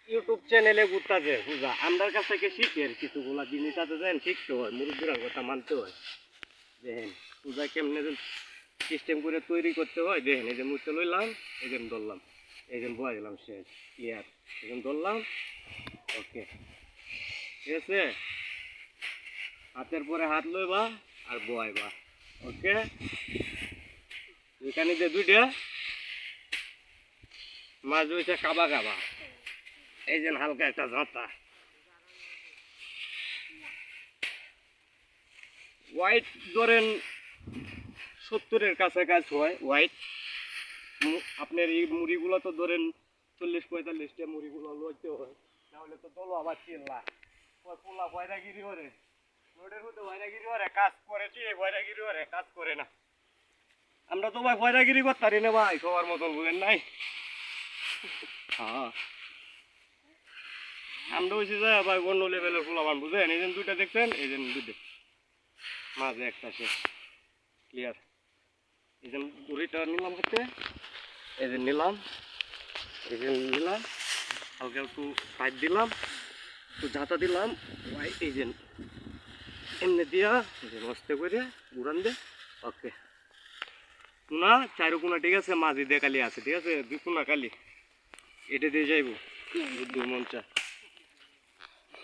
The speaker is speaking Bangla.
ইউটিউব চ্যানেলে ঘুরতেছে পূজা আমার কাছ থেকে শিখেন কিছুগুলা জিনিস আছে যেন শিখতে হয় মুরব্বীর কথা মানতে হয় দেখেন পূজা কেমনে সিস্টেম করে তৈরি করতে হয় দেখেন এই যে মুড়তে লইলাম এই যে ধরলাম এই যে বয়া দিলাম শেষ ইয়ার এই যে ধরলাম ওকে ঠিক আছে হাতের পরে হাত লইবা আর বয়াইবা ওকে এখানে যে দুইটা মাছ হয়েছে কাবা কাবা এই যে হালকা একটা ঝাঁটা হোয়াইট ধরেন 70-এর কাছাকাছি হয় হোয়াইট আপনার এই মুড়িগুলো তো ধরেন 40-45টা মুড়িগুলো লইতে হয় নাহলে তো দলো আবার চিল্লা পোলা ভয়রাগিরি করে রোডের মধ্যে ভয়রাগিরি করে কাজ করে ঠিক ভয়রাগিরি করে কাজ করে না আমরা তো ভাই ভয়রাগিরি করতে পারি না ভাই সবার মতন বুঝেন নাই হ্যাঁ আমরা হয়েছি যে ভাই অন্য লেভেলের পোলাবান বুঝেন এই যে দুইটা দেখছেন এই যে দুইটা মাঝে একটা শেষ ক্লিয়ার এই যে দড়িটা নিলাম করতে এই যে নিলাম এই যে নিলাম হালকা একটু পাইপ দিলাম একটু ঝাঁটা দিলাম এই যে এমনি দিয়া মস্তে করে উড়ান দে ওকে না চারো কোনা ঠিক আছে মাঝি দিয়ে কালি আছে ঠিক আছে দুই কোনা কালি এটা দিয়ে যাইব বুদ্ধ মঞ্চা